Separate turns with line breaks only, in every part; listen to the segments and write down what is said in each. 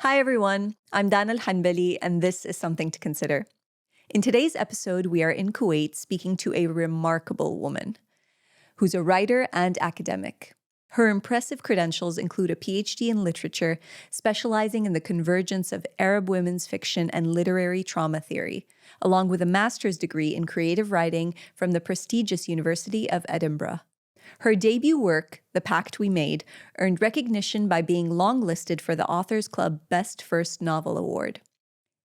Hi, everyone. I'm Dan Al-Hanbali, and this is Something to Consider. In today's episode, we are in Kuwait speaking to a remarkable woman who's a writer and academic. Her impressive credentials include a Ph.D. in literature, specializing in the convergence of Arab women's fiction and literary trauma theory, along with a master's degree in creative writing from the prestigious University of Edinburgh. Her debut work, The Pact We Made, earned recognition by being longlisted for the Authors Club Best First Novel Award.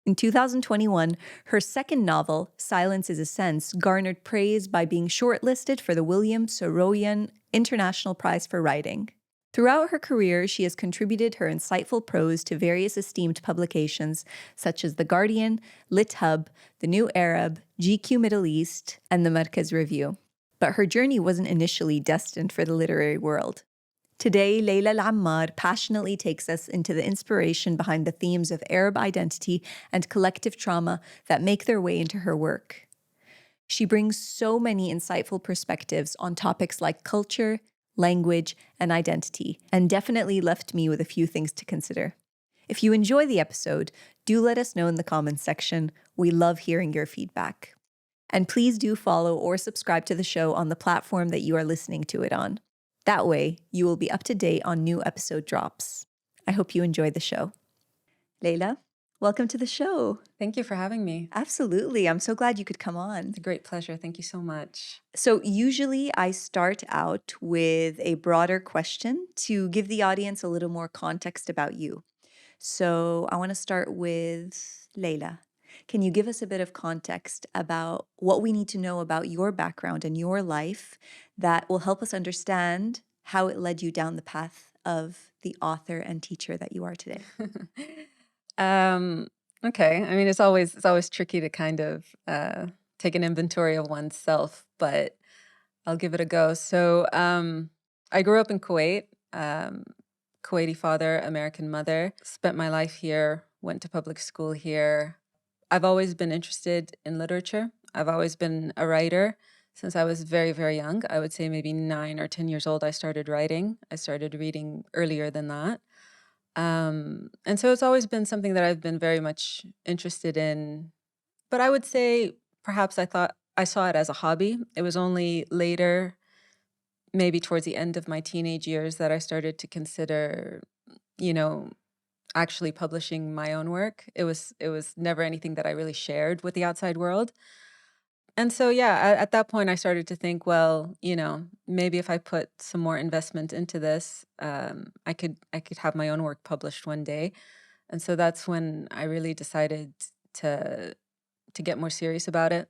In 2021, her second novel, Silence is a Sense, garnered praise by being shortlisted for the William Soroyan International Prize for Writing. Throughout her career, she has contributed her insightful prose to various esteemed publications such as The Guardian, Lit Hub, The New Arab, GQ Middle East, and the Markaz Review. But her journey wasn't initially destined for the literary world. Today, Layla AlAmmar passionately takes us into the inspiration behind the themes of Arab identity and collective trauma that make their way into her work. She brings so many insightful perspectives on topics like culture, language, and identity, and definitely left me with a few things to consider. If you enjoy the episode, do let us know in the comments section. We love hearing your feedback. And please do follow or subscribe to the show on the platform that you are listening to it on. That way, you will be up to date on new episode drops. I hope you enjoy the show. Layla, welcome to the show.
Thank you for having me.
Absolutely. I'm so glad you could come on.
It's a great pleasure. Thank you so much.
So usually I start out with a broader question to give the audience a little more context about you. So I want to start with Layla. Can you give us a bit of context about what we need to know about your background and your life that will help us understand how it led you down the path of the author and teacher that you are today?
Okay. I mean, it's always tricky to kind of take an inventory of oneself, but I'll give it a go. So I grew up in Kuwait. Kuwaiti father, American mother. Spent my life here. Went to public school here. I've always been interested in literature. I've always been a writer since I was very, very young. I would say maybe 9 or 10 years old, I started writing. I started reading earlier than that. And so it's always been something that I've been very much interested in. But I would say perhaps I saw it as a hobby. It was only later, maybe towards the end of my teenage years, that I started to consider, you know, actually publishing my own work. It was never anything that I really shared with the outside world. And so, yeah, at that point, I started to think, well, maybe if I put some more investment into this, I could have my own work published one day. And so that's when I really decided to to get more serious about it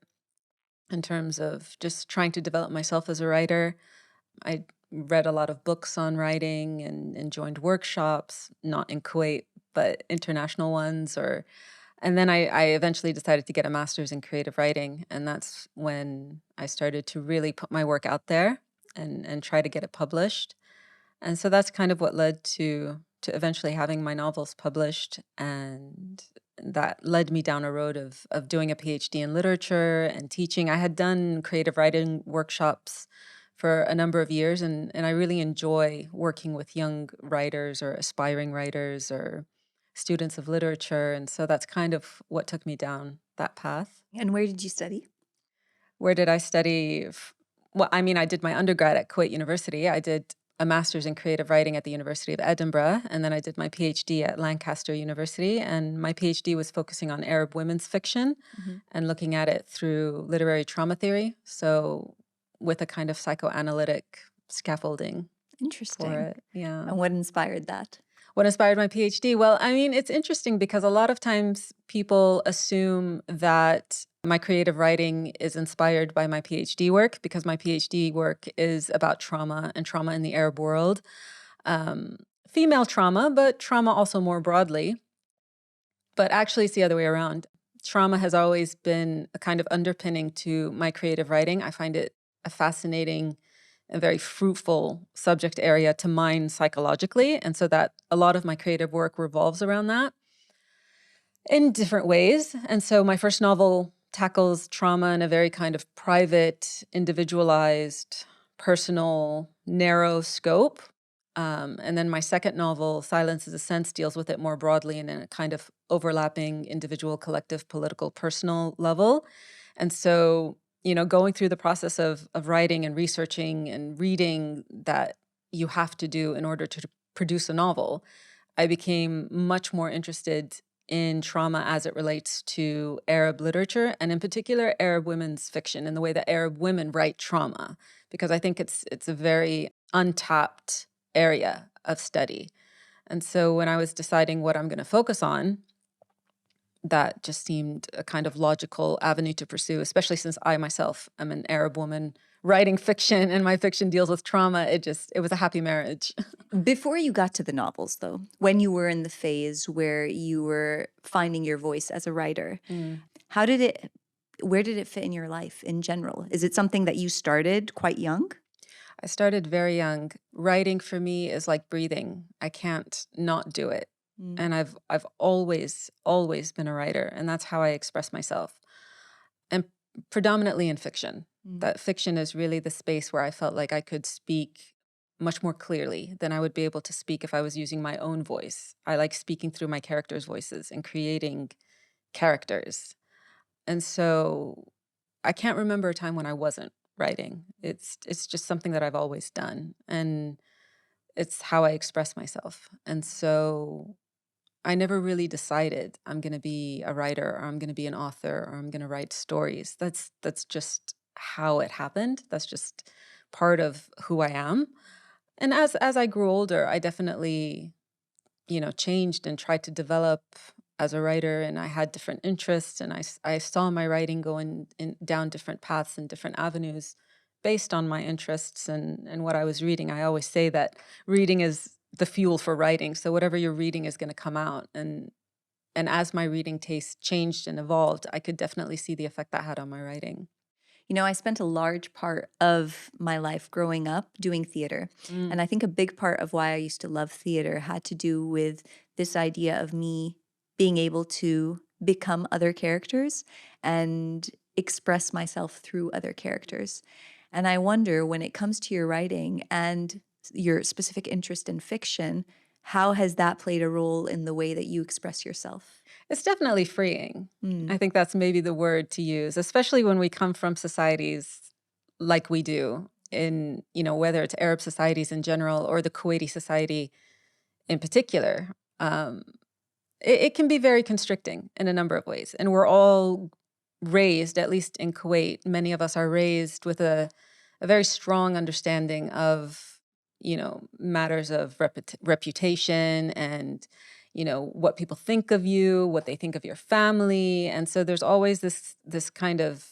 in terms of just trying to develop myself as a writer. I read a lot of books on writing and joined workshops, not in Kuwait, but international ones, and then I eventually decided to get a master's in creative writing. And that's when I started to really put my work out there and try to get it published. And so that's kind of what led to eventually having my novels published. And that led me down a road of doing a PhD in literature and teaching. I had done creative writing workshops for a number of years, and I really enjoy working with young writers or aspiring writers or students of literature. And so that's kind of what took me down that path.
And where did you study?
Where did I study? Well, I mean, I did my undergrad at Kuwait University. I did a master's in creative writing at the University of Edinburgh, and then I did my PhD at Lancaster University. And my PhD was focusing on Arab women's fiction and looking at it through literary trauma theory. So with a kind of psychoanalytic scaffolding for
Interesting.
it. Yeah.
And what inspired that?
What inspired my PhD? Well, I mean, it's interesting because a lot of times people assume that my creative writing is inspired by my PhD work because my PhD work is about trauma and trauma in the Arab world. Female trauma, but trauma also more broadly. But actually, it's the other way around. Trauma has always been a kind of underpinning to my creative writing. I find it a fascinating a very fruitful subject area to mine psychologically. And so that a lot of my creative work revolves around that in different ways. And so my first novel tackles trauma in a very kind of private, individualized, personal, narrow scope. And then my second novel, Silence is a Sense, deals with it more broadly and in a kind of overlapping individual, collective, political, personal level. And so, going through the process of writing and researching and reading that you have to do in order to produce a novel, I became much more interested in trauma as it relates to Arab literature, and in particular Arab women's fiction and the way that Arab women write trauma, because I think it's a very untapped area of study. And so when I was deciding what I'm going to focus on, that just seemed a kind of logical avenue to pursue, especially since I myself am an Arab woman writing fiction and my fiction deals with trauma. It was a happy marriage.
Before you got to the novels, though, when you were in the phase where you were finding your voice as a writer, how did it, where did it fit in your life in general? Is it something that you started quite young?
I started very young. Writing for me is like breathing. I can't not do it. And I've always been a writer, and that's how I express myself. And predominantly in fiction. That fiction is really the space where I felt like I could speak much more clearly than I would be able to speak if I was using my own voice. I like speaking through my characters' voices and creating characters. And so I can't remember a time when I wasn't writing. It's just something that I've always done, and it's how I express myself. And so I never really decided I'm going to be a writer or I'm going to be an author or I'm going to write stories. That's just how it happened. That's just part of who I am. And as I grew older, I definitely, changed and tried to develop as a writer, and I had different interests, and I saw my writing going down different paths and different avenues based on my interests and what I was reading. I always say that reading is the fuel for writing. So whatever you're reading is going to come out. And as my reading taste changed and evolved, I could definitely see the effect that had on my writing.
I spent a large part of my life growing up doing theater. And I think a big part of why I used to love theater had to do with this idea of me being able to become other characters and express myself through other characters. And I wonder, when it comes to your writing and your specific interest in fiction, how has that played a role in the way that you express yourself?
It's definitely freeing. I think that's maybe the word to use, especially when we come from societies like we do in, whether it's Arab societies in general or the Kuwaiti society in particular. It can be very constricting in a number of ways. And we're all raised, at least in Kuwait, many of us are raised with a very strong understanding of, matters of reputation and, what people think of you, what they think of your family. And so there's always this kind of,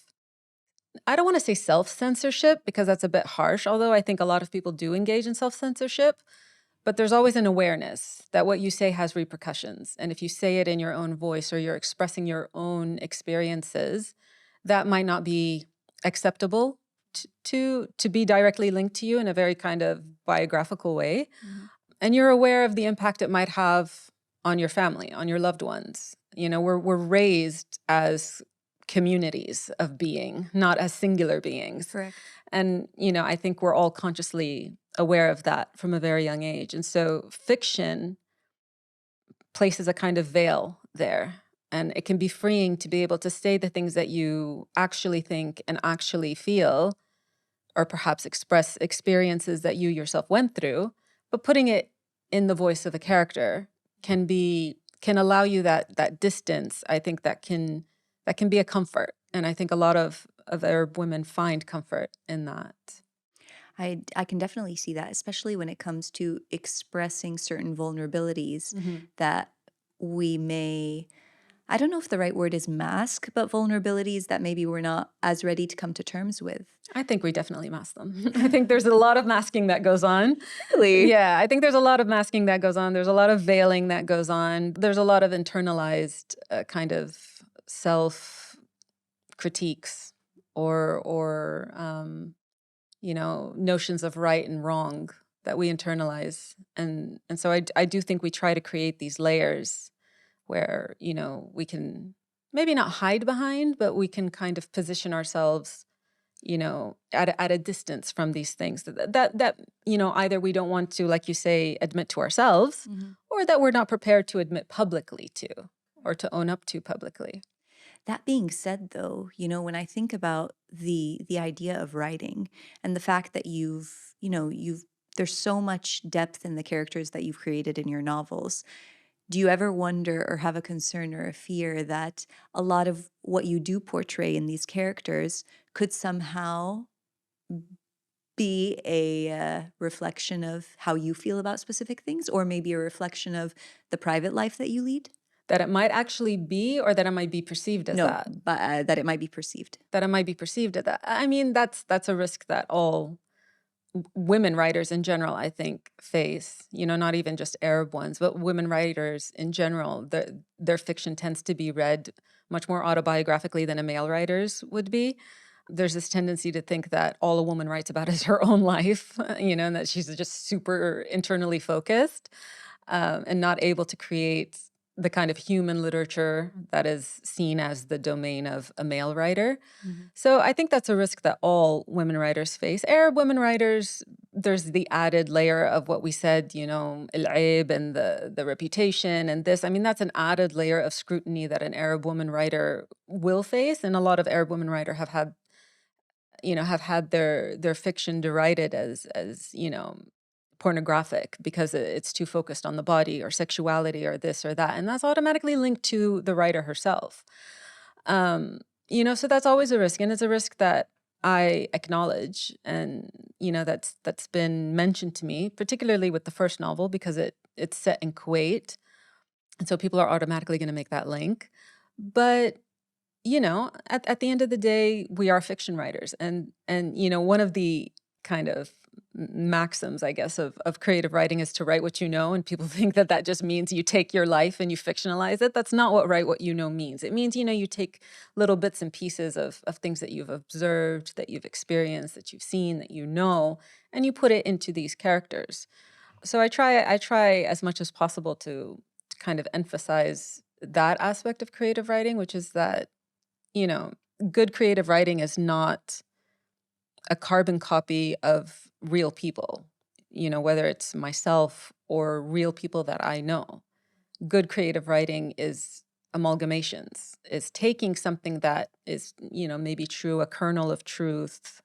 I don't want to say self-censorship because that's a bit harsh, although I think a lot of people do engage in self-censorship. But there's always an awareness that what you say has repercussions. And if you say it in your own voice or you're expressing your own experiences, that might not be acceptable to be directly linked to you in a very kind of biographical way. And you're aware of the impact it might have on your family, on your loved ones. We're raised as communities of being, not as singular beings.
Correct.
And, I think we're all consciously aware of that from a very young age. And so fiction places a kind of veil there. And it can be freeing to be able to say the things that you actually think and actually feel, or perhaps express experiences that you yourself went through, but putting it in the voice of a character can allow you that distance. I think that can be a comfort. And I think a lot of Arab women find comfort in that.
I can definitely see that, especially when it comes to expressing certain vulnerabilities that we may, I don't know if the right word is mask, but vulnerabilities that maybe we're not as ready to come to terms with.
I think we definitely mask them. I think there's a lot of masking that goes on.
Really?
Yeah, I think there's a lot of masking that goes on. There's a lot of veiling that goes on. There's a lot of internalized kind of self critiques or notions of right and wrong that we internalize. And so I do think we try to create these layers where, we can maybe not hide behind, but we can kind of position ourselves at a distance from these things that either we don't want to, like you say, admit to ourselves, or that we're not prepared to admit publicly to, or to own up to publicly.
That being said, though, when I think about the idea of writing and the fact that you've there's so much depth in the characters that you've created in your novels. Do you ever wonder or have a concern or a fear that a lot of what you do portray in these characters could somehow be a reflection of how you feel about specific things, or maybe a reflection of the private life that you lead?
That it might actually be, or that it might be perceived as
No,
that.
but that it might be perceived.
That it might be perceived as that. I mean, that's a risk that all women writers in general, I think, face. Not even just Arab ones, but women writers in general. Their fiction tends to be read much more autobiographically than a male writer's would be. There's this tendency to think that all a woman writes about is her own life, and that she's just super internally focused, and not able to create the kind of human literature that is seen as the domain of a male writer. So I think that's a risk that all women writers face. Arab women writers, there's the added layer of what we said, al-aib and the reputation and this. I mean, that's an added layer of scrutiny that an Arab woman writer will face. And a lot of Arab women writers have had their fiction derided as pornographic because it's too focused on the body or sexuality or this or that, and that's automatically linked to the writer herself. So that's always a risk, and it's a risk that I acknowledge, and that's been mentioned to me, particularly with the first novel, because it's set in Kuwait, and so people are automatically going to make that link. But at the end of the day, we are fiction writers. And one of the kind of maxims, I guess, of creative writing is to write what you know. And people think that just means you take your life and you fictionalize it. That's not what write what you know means. It means, you take little bits and pieces of things that you've observed, that you've experienced, that you've seen, that and you put it into these characters. So I try as much as possible to kind of emphasize that aspect of creative writing, which is that good creative writing is not a carbon copy of real people, whether it's myself or real people that I know. Good creative writing is amalgamations, is taking something that is, maybe true, a kernel of truth,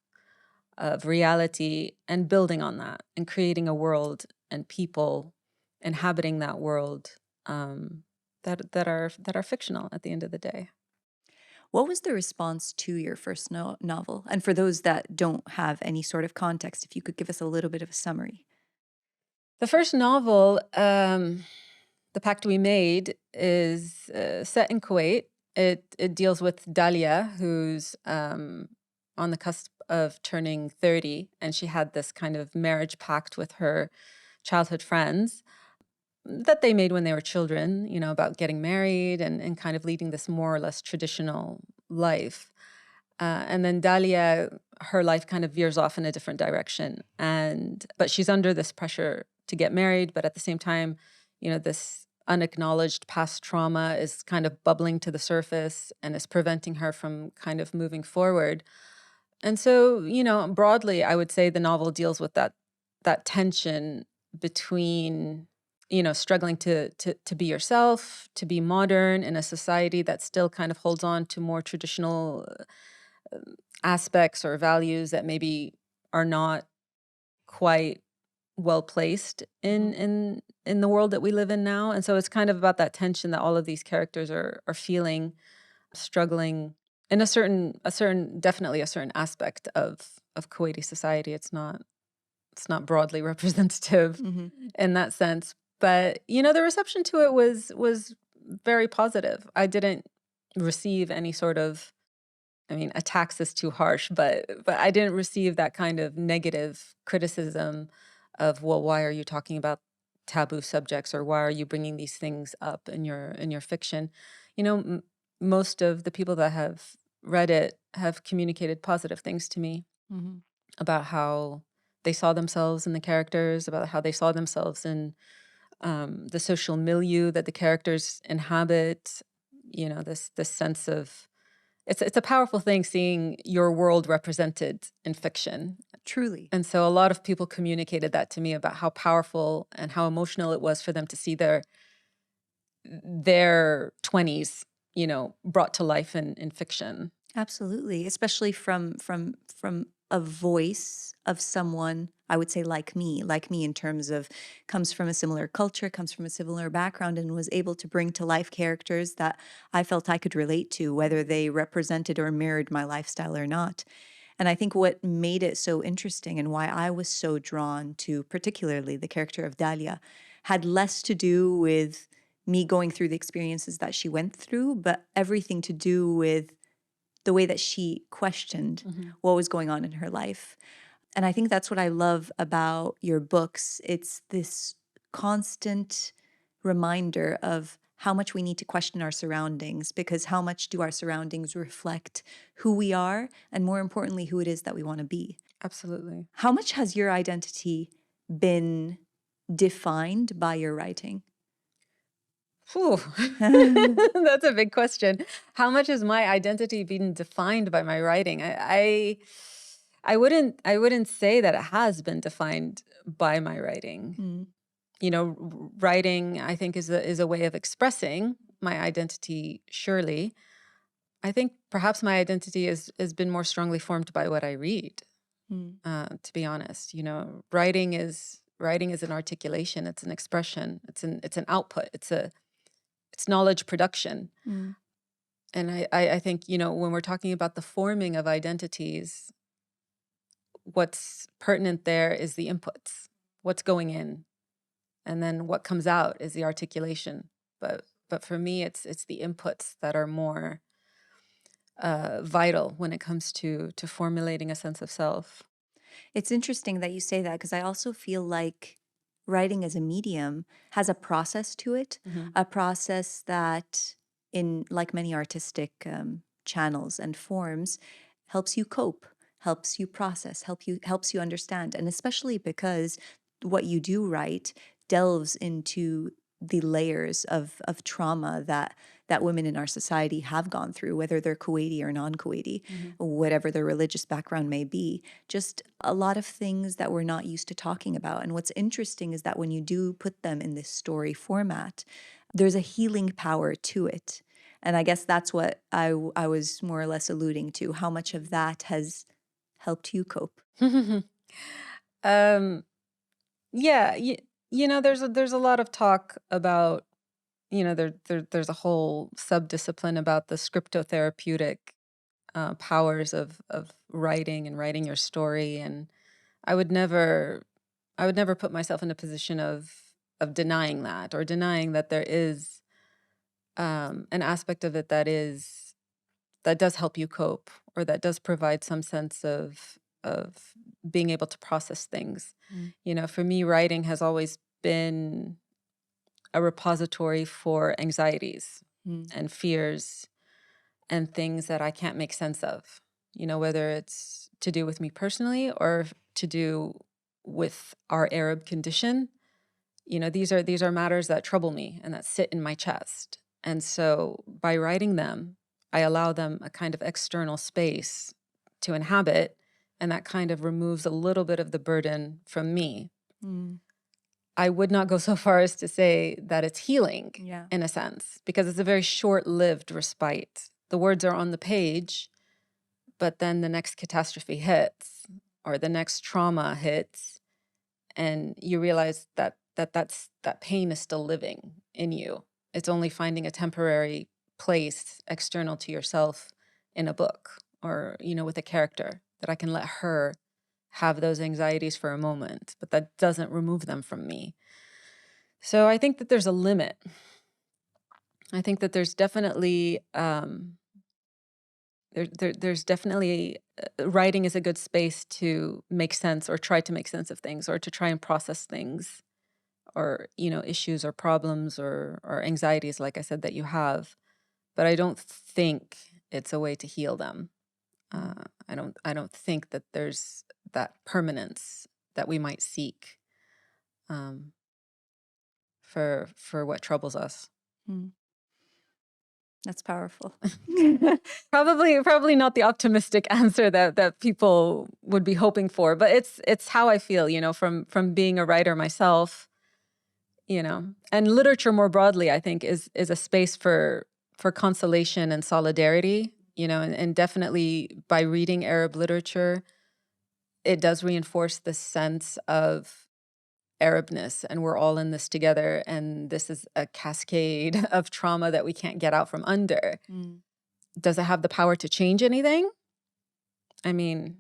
of reality, and building on that and creating a world and people inhabiting that world, that are fictional at the end of the day.
What was the response to your first novel? And for those that don't have any sort of context, if you could give us a little bit of a summary.
The first novel, The Pact We Made, is set in Kuwait. It deals with Dalia, who's on the cusp of turning 30, and she had this kind of marriage pact with her childhood friends that they made when they were children, about getting married and kind of leading this more or less traditional life. And then Dalia, her life kind of veers off in a different direction. But she's under this pressure to get married, but at the same time, this unacknowledged past trauma is kind of bubbling to the surface and is preventing her from kind of moving forward. And so, broadly, I would say the novel deals with that tension between, struggling to be yourself, to be modern in a society that still kind of holds on to more traditional aspects or values that maybe are not quite well placed in the world that we live in now. And so it's kind of about that tension that all of these characters are feeling, struggling in definitely a certain aspect of Kuwaiti society. It's not broadly representative in that sense. But the reception to it was very positive. I didn't receive any sort of, I mean, attacks is too harsh, but I didn't receive that kind of negative criticism of, well, why are you talking about taboo subjects, or why are you bringing these things up in your fiction? Most of the people that have read it have communicated positive things to me about how they saw themselves in the characters, about how they saw themselves in the social milieu that the characters inhabit. This sense of it's a powerful thing seeing your world represented in fiction.
Truly.
And so a lot of people communicated that to me about how powerful and how emotional it was for them to see their 20s, brought to life in fiction.
Absolutely, especially from a voice of someone, I would say like me in terms of comes from a similar culture, comes from a similar background, and was able to bring to life characters that I felt I could relate to, whether they represented or mirrored my lifestyle or not. And I think what made it so interesting and why I was so drawn to particularly the character of Dahlia had less to do with me going through the experiences that she went through, but everything to do with the way that she questioned what was going on in her life. And I think that's what I love about your books. It's this constant reminder of how much we need to question our surroundings, because how much do our surroundings reflect who we are, and more importantly, who it is that we want to be.
Absolutely.
How much has your identity been defined by your writing?
Whew. That's a big question. How much has my identity been defined by my writing? I wouldn't say that it has been defined by my writing.
Mm,
Writing, I think, is a way of expressing my identity, surely. I think perhaps my identity has been more strongly formed by what I read,
mm,
to be honest. Writing is an articulation, it's an expression, it's an output, it's knowledge production.
mm.
And I think, when we're talking about the forming of identities, what's pertinent there is the inputs, what's going in, and then what comes out is the articulation. But for me, it's the inputs that are more vital when it comes to formulating a sense of self.
It's interesting that you say that, because I also feel like writing as a medium has a process to it,
Mhm.
a process that, in like many artistic channels and forms, helps you cope, helps you process, helps you understand, and especially because what you do write delves into the layers of trauma that women in our society have gone through, whether they're Kuwaiti or non-Kuwaiti,
Mhm.
whatever their religious background may be. Just a lot of things that we're not used to talking about. And what's interesting is that when you do put them in this story format, there's a healing power to it. And I guess that's what I was more or less alluding to. How much of that has helped you cope?
um, yeah, there's a lot of talk about, there's a whole subdiscipline about the scriptotherapeutic powers of writing and writing your story. And I would never I would never put myself in a position of denying that, or denying that there is an aspect of it that does help you cope, or that does provide some sense of being able to process things.
Mm,
For me, writing has always been a repository for anxieties
mm,
and fears and things that I can't make sense of. Whether it's to do with me personally or to do with our Arab condition. These are matters that trouble me and that sit in my chest. And so by writing them, I allow them a kind of external space to inhabit, and that kind of removes a little bit of the burden from me.
mm.
I would not go so far as to say that it's healing,
Yeah.
in a sense, because it's a very short-lived respite. The words are on the page, but then the next catastrophe hits, or the next trauma hits, and you realize that pain is still living in you. It's only finding a temporary place external to yourself in a book, or with a character, that I can let her have those anxieties for a moment, but that doesn't remove them from me. So I think that there's a limit. I think that there's definitely there's definitely writing is a good space to make sense, or try to make sense of things, or to try and process things, or issues or problems, or anxieties, like I said, that you have. But I don't think it's a way to heal them.
Mm.
I don't think that there's that permanence that we might seek, um, for what troubles us.
Mm. That's powerful.
Probably not the optimistic answer that people would be hoping for, but it's how I feel, from being a writer myself, and literature more broadly, I think is a space for consolation and solidarity, and definitely by reading Arab literature, it does reinforce the sense of Arabness, and we're all in this together, and this is a cascade of trauma that we can't get out from under.
Mm.
Does it have the power to change anything? I mean,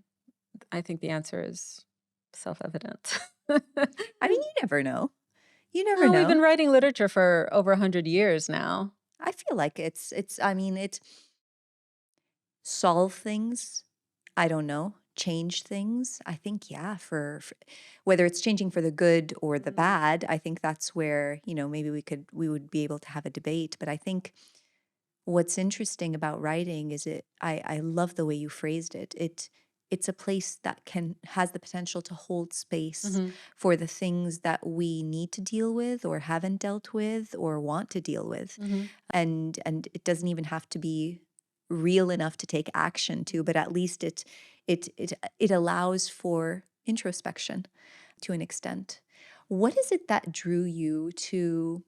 I think the answer is self-evident.
I mean, you never know. You never
Well, we've been
know.
writing literature for over 100 years now.
I feel like I mean, it solve things. I don't know. Change things. I think, yeah, for whether it's changing for the good or the bad, I think that's where, maybe we would be able to have a debate. But I think what's interesting about writing is I love the way you phrased it. It's a place that has the potential to hold space
Hmm.
for the things that we need to deal with or haven't dealt with or want to deal with.
Hmm.
And it doesn't even have to be real enough to take action to, but at least it allows for introspection to an extent. What is it that drew you to,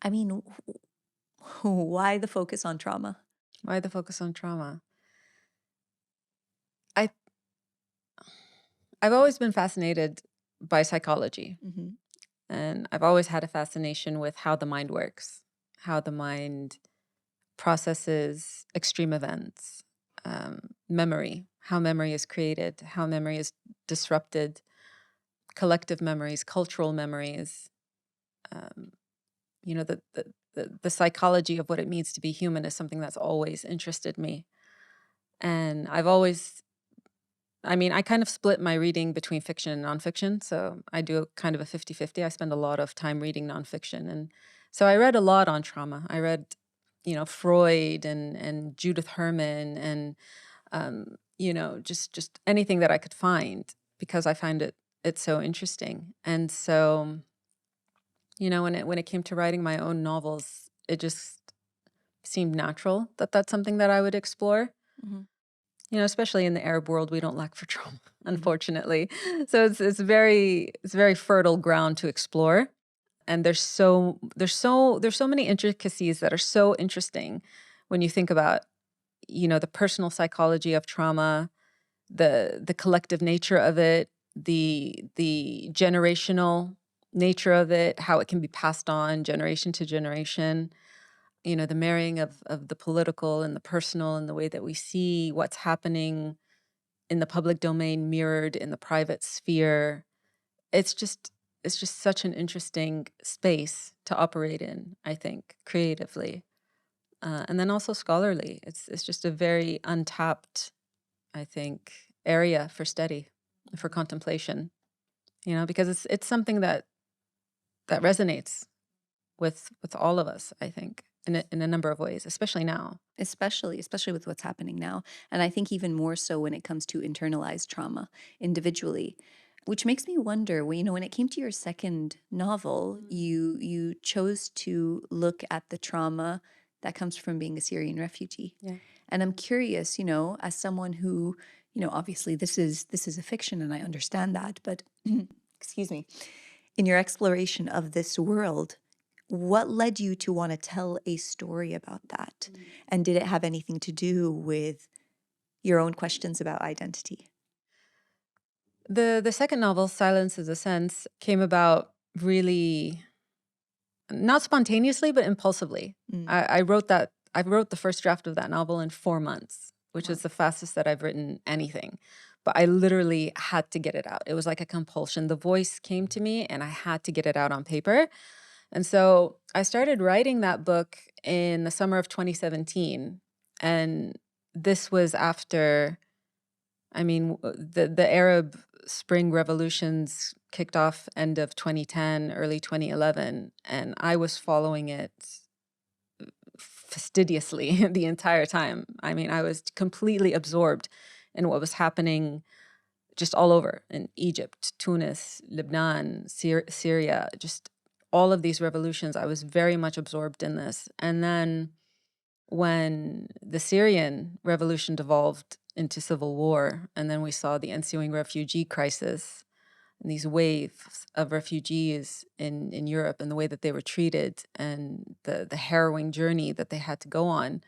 I mean, why the focus on trauma?
Why the focus on trauma? I I've always been fascinated by psychology,
Mm-hmm.
and I've always had a fascination with how the mind works, how the mind processes extreme events, memory, how memory is created, how memory is disrupted, collective memories, cultural memories, um, the psychology of what it means to be human is something that's always interested me. And I kind of split my reading between fiction and nonfiction. So I do kind of a 50-50. I spend a lot of time reading nonfiction. And so I read a lot on trauma. I read, Freud and Judith Herman and, just anything that I could find because I find it's so interesting. And so, when it came to writing my own novels, it just seemed natural that that's something that I would explore.
Mm-hmm.
Especially in the Arab world, we don't lack for trauma, unfortunately. So it's very fertile ground to explore. And there's so many intricacies that are so interesting when you think about, the personal psychology of trauma, the collective nature of it, the generational nature of it, how it can be passed on generation to generation, the marrying of the political and the personal and the way that we see what's happening in the public domain mirrored in the private sphere. It's just it's just such an interesting space to operate in, I think, creatively. And then also scholarly. It's just a very untapped, I think, area for study, for contemplation, because it's something that resonates with all of us, I think, in a number of ways, especially now.
Especially with what's happening now. And I think even more so when it comes to internalized trauma individually, which makes me wonder, when it came to your second novel, you chose to look at the trauma that comes from being a Syrian refugee.
Yeah.
And I'm curious, as someone who, obviously this is a fiction and I understand that, but excuse me, in your exploration of this world, what led you to want to tell a story about that? And did it have anything to do with your own questions about identity?
The second novel, Silence is a Sense, came about really not spontaneously, but impulsively.
Mm.
I wrote the first draft of that novel in 4 months, which
Wow.
is the fastest that I've written anything. But I literally had to get it out. It was like a compulsion. The voice came to me and I had to get it out on paper. And so I started writing that book in the summer of 2017. And this was after, the Arab Spring revolutions kicked off end of 2010, early 2011, and I was following it fastidiously the entire time. I was completely absorbed in what was happening just all over in Egypt, Tunis, Lebanon, Syria, just all of these revolutions. I was very much absorbed in this. And then when the Syrian revolution devolved into civil war, and then we saw the ensuing refugee crisis and these waves of refugees in Europe and the way that they were treated and the harrowing journey that they had to go on,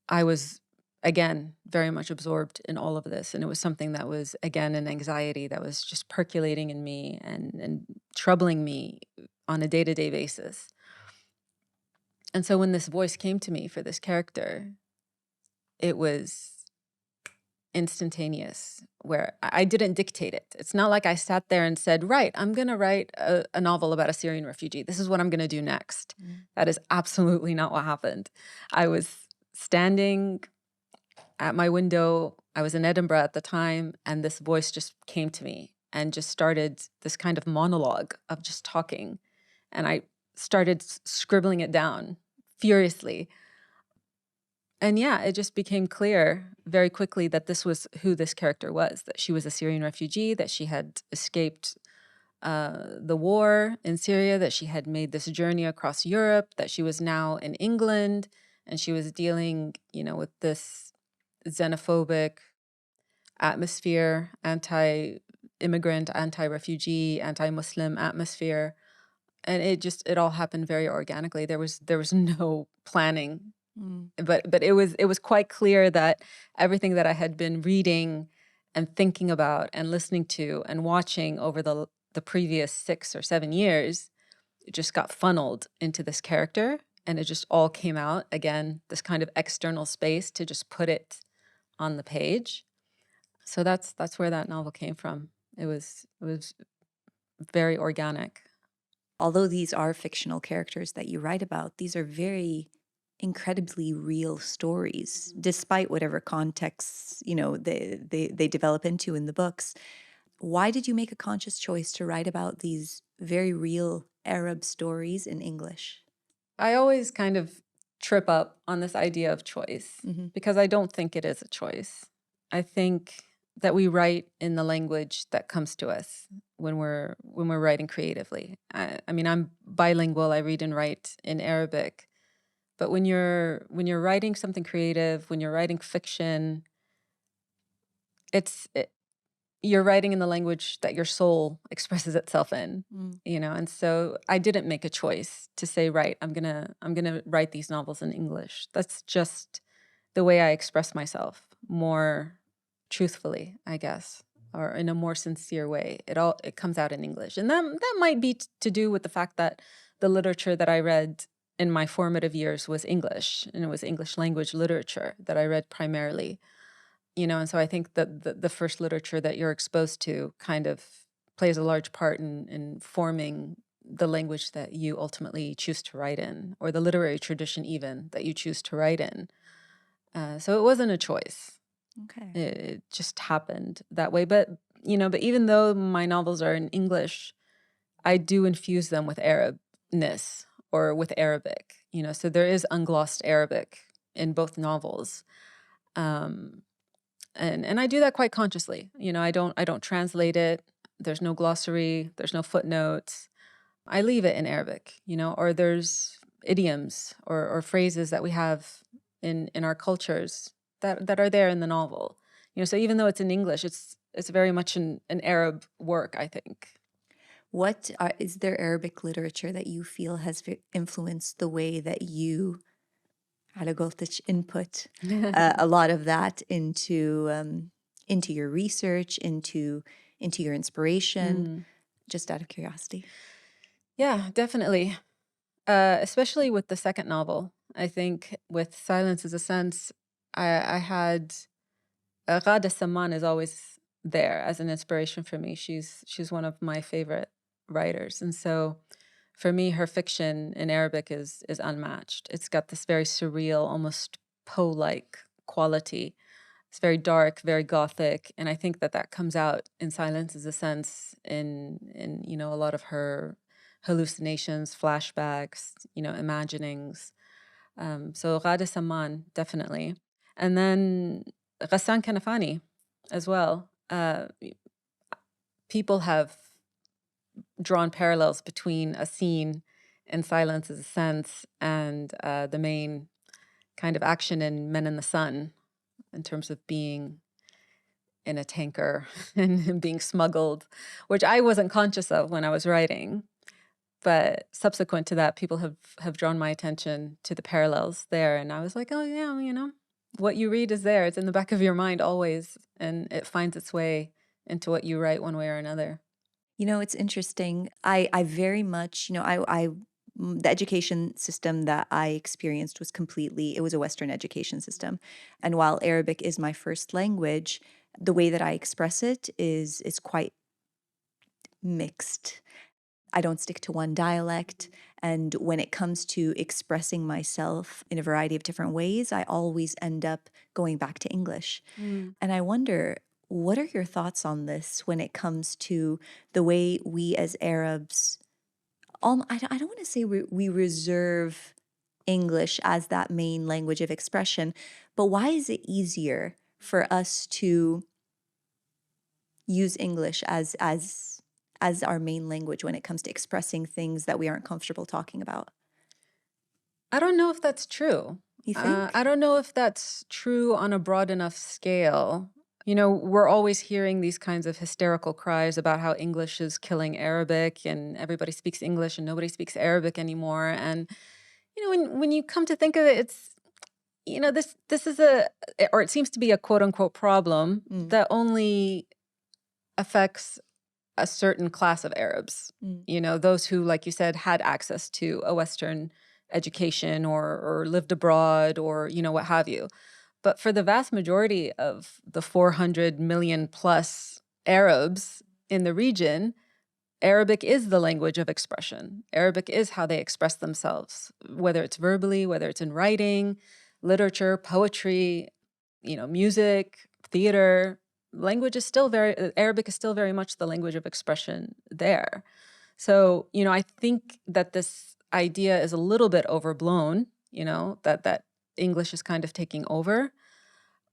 I was, again, very much absorbed in all of this. And it was something that was, again, an anxiety that was just percolating in me and troubling me on a day-to-day basis. And so when this voice came to me for this character, it was instantaneous, where I didn't dictate it. It's not like I sat there and said, right, I'm going to write a novel about a Syrian refugee. This is what I'm going to do next. That is absolutely not what happened. I was standing at my window. I was in Edinburgh at the time, and this voice just came to me and just started this kind of monologue of just talking. And I started scribbling it down furiously. And yeah, it just became clear very quickly that this was who this character was, that she was a Syrian refugee, that she had escaped the war in Syria, that she had made this journey across Europe, that she was now in England, and she was dealing, with this xenophobic atmosphere, anti-immigrant, anti-refugee, anti-Muslim atmosphere. And it all happened very organically. There was no planning. But it was quite clear that everything that I had been reading and thinking about and listening to and watching over the previous 6 or 7 years, it just got funneled into this character, and it just all came out, again, this kind of external space to just put it on the page. So that's where that novel came from. It was very organic.
Although these are fictional characters that you write about, these are very incredibly real stories, despite whatever contexts, they develop into in the books. Why did you make a conscious choice to write about these very real Arab stories in English?
I always kind of trip up on this idea of choice because I don't think it is a choice. I think that we write in the language that comes to us when we're writing creatively. I mean, I'm bilingual. I read and write in Arabic. But when you're writing something creative, when you're writing fiction, you're writing in the language that your soul expresses itself in, and so I didn't make a choice to say, right, I'm gonna write these novels in English. That's just the way I express myself more truthfully, I guess, or in a more sincere way. It comes out in English. And that might be to do with the fact that the literature that I read in my formative years was English, and it was English language literature that I read primarily. And so I think that the first literature that you're exposed to kind of plays a large part in forming the language that you ultimately choose to write in, or the literary tradition even that you choose to write in. So it wasn't a choice.
Okay.
It just happened that way. But even though my novels are in English, I do infuse them with Arabness or with Arabic. So there is unglossed Arabic in both novels. And I do that quite consciously. I don't translate it. There's no glossary. There's no footnotes. I leave it in Arabic, or there's idioms or phrases that we have in our cultures that are there in the novel. So even though it's in English, it's very much an Arab work, I think.
Is there Arabic literature that you feel has influenced the way that you على قولتك input a lot of that into your research, into your inspiration, just out of curiosity?
Yeah, definitely. Especially with the second novel. I think with Silence is a Sense, I had Ghada Saman is always there as an inspiration for me. She's one of my favorite writers. And so for me, her fiction in Arabic is unmatched. It's got this very surreal, almost Poe-like quality. It's very dark, very gothic, and I think that comes out in Silence is a Sense in a lot of her hallucinations, flashbacks, imaginings. So Ghada Saman, definitely. And then Ghassan Kanafani as well. People have drawn parallels between a scene in Silence is a Sense and the main kind of action in Men in the Sun in terms of being in a tanker and being smuggled, which I wasn't conscious of when I was writing. But subsequent to that, people have drawn my attention to the parallels there. And I was like, oh, yeah, what you read is there. It's in the back of your mind always. And it finds its way into what you write one way or another.
It's interesting. I very much, the education system that I experienced it was a Western education system. And while Arabic is my first language, the way that I express it is quite mixed. I don't stick to one dialect. And when it comes to expressing myself in a variety of different ways, I always end up going back to English. And I wonder, what are your thoughts on this when it comes to the way we as Arabs, I don't want to say we reserve English as that main language of expression, but why is it easier for us to use English as our main language when it comes to expressing things that we aren't comfortable talking about?
I don't know if that's true.
You think?
I don't know if that's true on a broad enough scale. We're always hearing these kinds of hysterical cries about how English is killing Arabic and everybody speaks English and nobody speaks Arabic anymore. And, when you come to think of it, it's, this is or it seems to be a quote unquote problem that only affects a certain class of Arabs, those who, like you said, had access to a Western education or lived abroad or, what have you. But for the vast majority of the 400 million plus Arabs in the region, Arabic is the language of expression. Arabic is how they express themselves, whether it's verbally, whether it's in writing, literature, poetry, music, theater. Arabic is still very much the language of expression there. So, I think that this idea is a little bit overblown, that English is kind of taking over.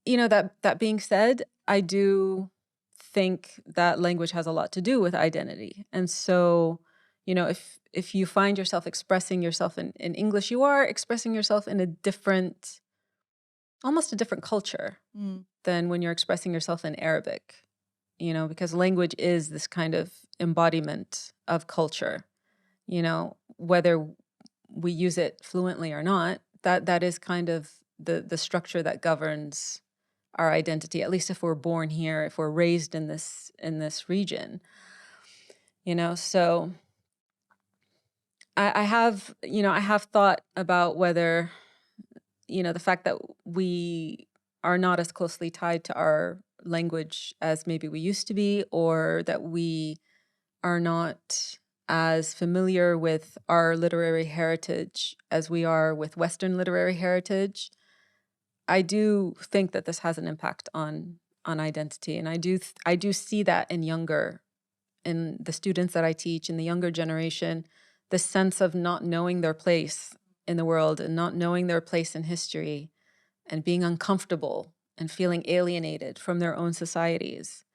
That being said, I do think that language has a lot to do with identity. And so, if you find yourself expressing yourself in English, you are expressing yourself in almost a different culture than when you're expressing yourself in Arabic, because language is this kind of embodiment of culture, whether we use it fluently or not, that is kind of the structure that governs our identity, at least if we're born here, if we're raised in this region, so I have thought about whether, the fact that we are not as closely tied to our language as maybe we used to be, or that we are not as familiar with our literary heritage as we are with Western literary heritage. I do think that this has an impact on identity, and I do see that in the students that I teach, in the younger generation, the sense of not knowing their place in the world and not knowing their place in history and being uncomfortable and feeling alienated from their own societies.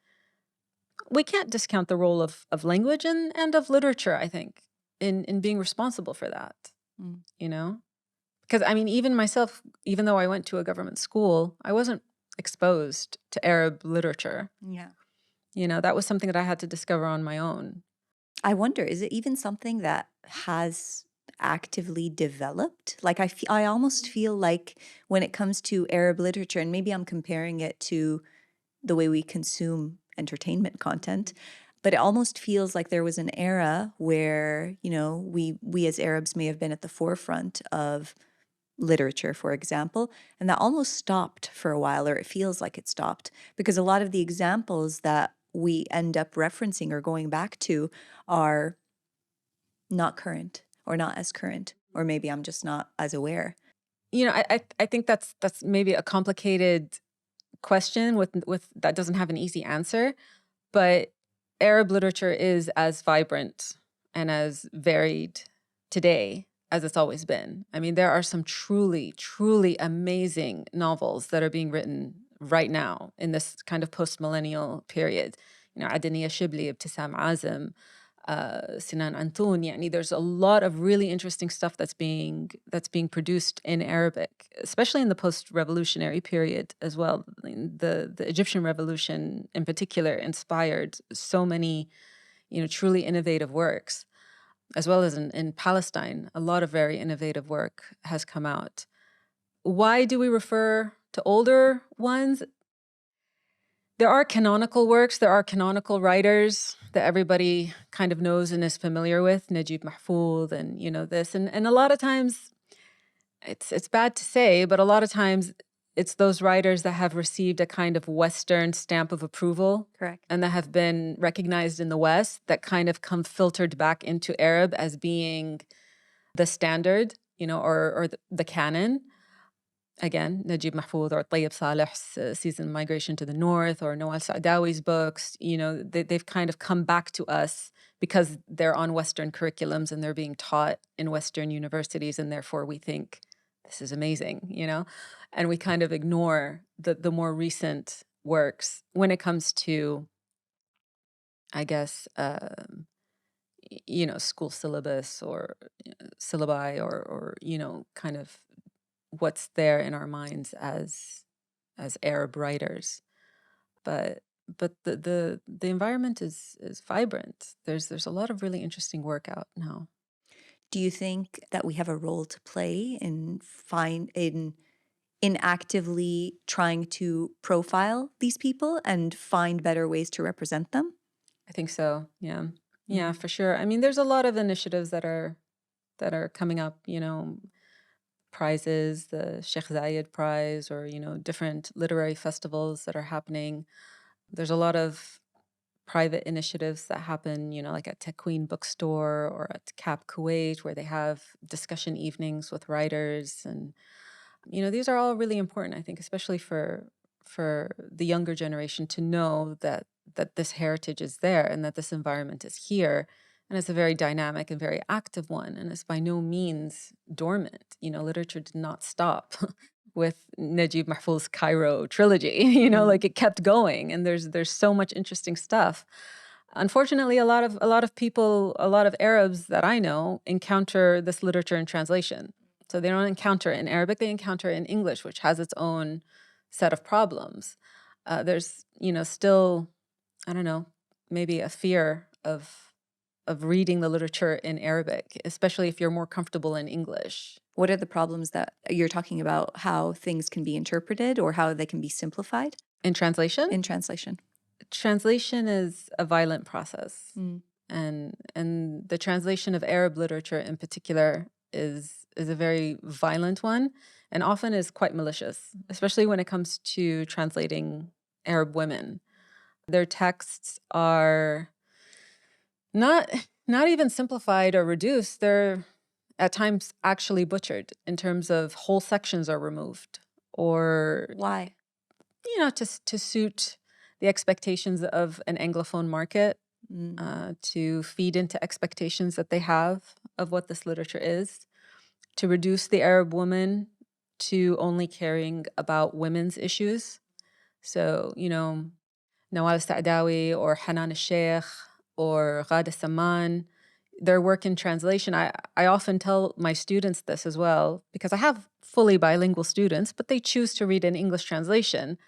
We can't discount the role of language and of literature, I think, in being responsible for that, Because, even myself, even though I went to a government school, I wasn't exposed to Arab literature.
Yeah.
That was something that I had to discover on my own.
I wonder, is it even something that has actively developed? Like I almost feel like when it comes to Arab literature, and maybe I'm comparing it to the way we consume entertainment content, but it almost feels like there was an era where, we as Arabs may have been at the forefront of literature, for example, and that almost stopped for a while, or it feels like it stopped, because a lot of the examples that we end up referencing or going back to are not current or not as current, or maybe I'm just not as aware.
I think that's maybe a complicated question with that doesn't have an easy answer, but Arab literature is as vibrant and as varied today as it's always been. There are some truly, truly amazing novels that are being written right now in this kind of post-millennial period. Adeniya Shibli, Ibtisam Azim, Sinan Antoun. Yani there's a lot of really interesting stuff that's being produced in Arabic, especially in the post-revolutionary period as well. The Egyptian Revolution in particular inspired so many, truly innovative works, as well as in Palestine. A lot of very innovative work has come out. Why do we refer to older ones? There are canonical works, there are canonical writers that everybody kind of knows and is familiar with, Najib Mahfouz and, this. And a lot of times, it's bad to say, but a lot of times it's those writers that have received a kind of Western stamp of approval.
Correct.
And that have been recognized in the West that kind of come filtered back into Arab as being the standard, or the canon. Again, Najib Mahfouz or Tayyib Saleh's Season Migration to the North, or Nawal Saadawi's books, they've kind of come back to us because they're on Western curriculums and they're being taught in Western universities, and therefore we think this is amazing, and we kind of ignore the more recent works when it comes to, I guess, school syllabus or syllabi or kind of what's there in our minds as Arab writers. But the environment is vibrant. There's a lot of really interesting work out now.
Do you think that we have a role to play in actively trying to profile these people and find better ways to represent them?
I think so. Yeah. Yeah, for sure. I mean, there's a lot of initiatives that are coming up, prizes, the Sheikh Zayed Prize, or, different literary festivals that are happening. There's a lot of private initiatives that happen, like at Queen Bookstore or at Cap Kuwait, where they have discussion evenings with writers. And, these are all really important, I think, especially for the younger generation to know that this heritage is there and that this environment is here. And it's a very dynamic and very active one. And it's by no means dormant. Literature did not stop with Najib Mahfouz's Cairo trilogy. Like it kept going. And there's so much interesting stuff. Unfortunately, a lot of people, a lot of Arabs that I know encounter this literature in translation. So they don't encounter it in Arabic, they encounter it in English, which has its own set of problems. There's, still, I don't know, maybe a fear of reading the literature in Arabic, especially if you're more comfortable in English.
What are the problems that you're talking about? How things can be interpreted or how they can be simplified?
In translation?
In translation.
Translation is a violent process. And the translation of Arab literature in particular is a very violent one, and often is quite malicious, especially when it comes to translating Arab women. Their texts are not even simplified or reduced. They're at times actually butchered in terms of whole sections are removed, or
Why?
To suit the expectations of an Anglophone market, to feed into expectations that they have of what this literature is, to reduce the Arab woman to only caring about women's issues. So, Nawal Saadawi or Hanan al-Sheikh or Ghada Saman, their work in translation, I often tell my students this as well, because I have fully bilingual students, but they choose to read an English translation.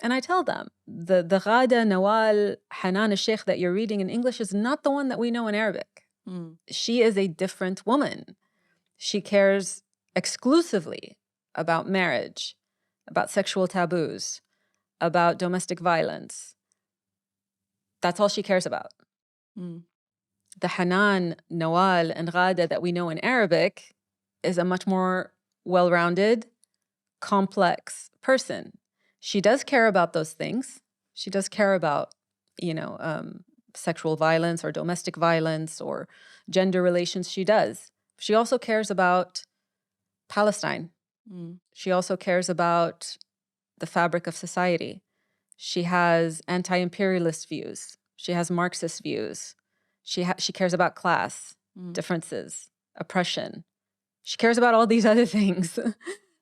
And I tell them, the Ghada, Nawal, Hanan al-Sheikh that you're reading in English is not the one that we know in Arabic. She is a different woman. She cares exclusively about marriage, about sexual taboos, about domestic violence. That's all she cares about. The Hanan, Nawal, and Ghada that we know in Arabic is a much more well-rounded, complex person. She does care about those things. She does care about, sexual violence or domestic violence or gender relations. She does. She also cares about Palestine. She also cares about the fabric of society. She has anti-imperialist views. She has Marxist views. She cares about class, differences, oppression. She cares about all these other things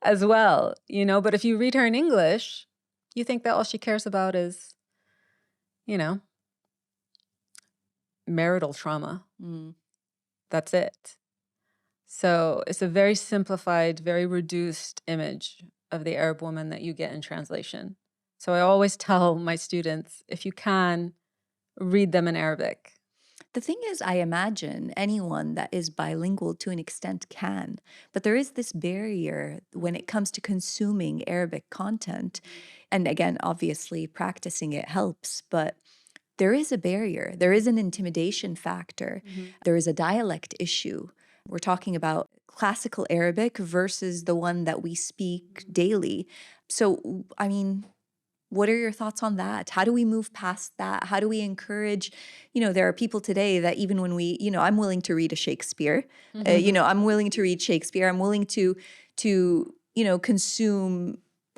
as well, But if you read her in English, you think that all she cares about is, marital trauma.
Mm.
That's it. So it's a very simplified, very reduced image of the Arab woman that you get in translation. So I always tell my students, if you can, read them in Arabic.
The thing is, I imagine anyone that is bilingual to an extent can, but there is this barrier when it comes to consuming Arabic content. And again, obviously, practicing it helps, but there is a barrier. There is an intimidation factor. There is a dialect issue. We're talking about classical Arabic versus the one that we speak daily. So, I mean, what are your thoughts on that? How do we move past that? How do we encourage, there are people today that even when I'm willing to read a Shakespeare, I'm willing to read Shakespeare. I'm willing to consume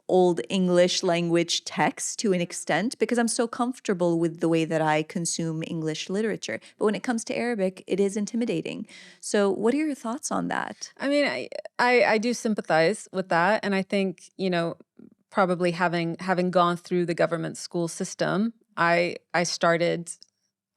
old English language text to an extent because I'm so comfortable with the way that I consume English literature. But when it comes to Arabic, it is intimidating. So what are your thoughts on that?
I mean, I do sympathize with that. And I think, probably having gone through the government school system, I started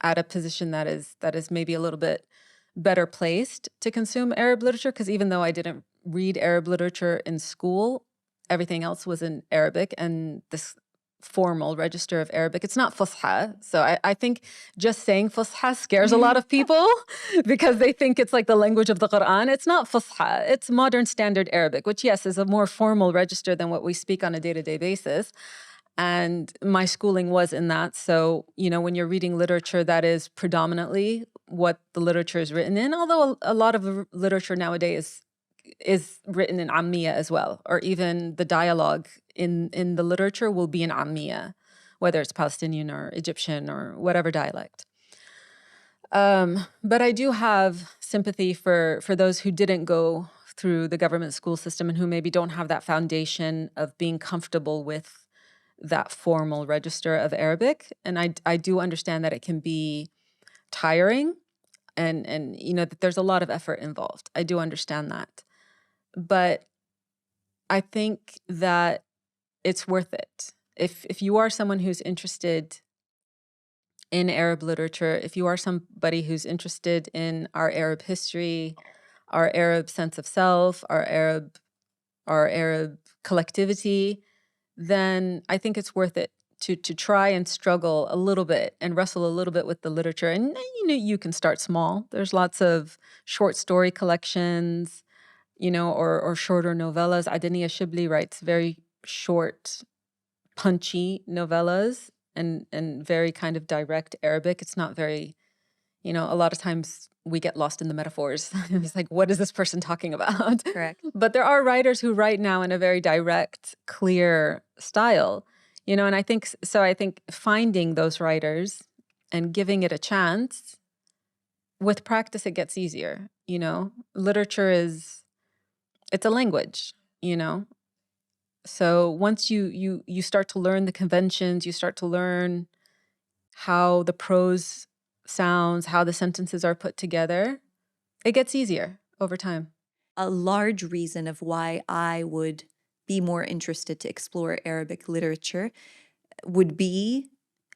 at a position that is maybe a little bit better placed to consume Arab literature, because even though I didn't read Arab literature in school, everything else was in Arabic, and this formal register of Arabic. It's not Fusha. So I think just saying Fusha scares a lot of people because they think it's like the language of the Quran. It's not Fusha. It's modern standard Arabic, which, yes, is a more formal register than what we speak on a day-to-day basis. And my schooling was in that. So, when you're reading literature, that is predominantly what the literature is written in, although a lot of literature nowadays is written in Ammiya as well, or even the dialogue in the literature will be in Ammiya, whether it's Palestinian or Egyptian or whatever dialect. But I do have sympathy for those who didn't go through the government school system and who maybe don't have that foundation of being comfortable with that formal register of Arabic. And I do understand that it can be tiring and that there's a lot of effort involved. I do understand that. But I think that it's worth it. If you are someone who's interested in Arab literature, if you are somebody who's interested in our Arab history, our Arab sense of self, our Arab collectivity, then I think it's worth it to try and struggle a little bit and wrestle a little bit with the literature. And you can start small. There's lots of short story collections, or shorter novellas. Adeniya Shibli writes very short, punchy novellas and very kind of direct Arabic. It's not very, a lot of times we get lost in the metaphors. It's like, what is this person talking about?
Correct.
But there are writers who write now in a very direct, clear style, and I think finding those writers and giving it a chance, with practice, it gets easier. Literature it's a language, So once you start to learn the conventions, you start to learn how the prose sounds, how the sentences are put together, it gets easier over time.
A large reason of why I would be more interested to explore Arabic literature would be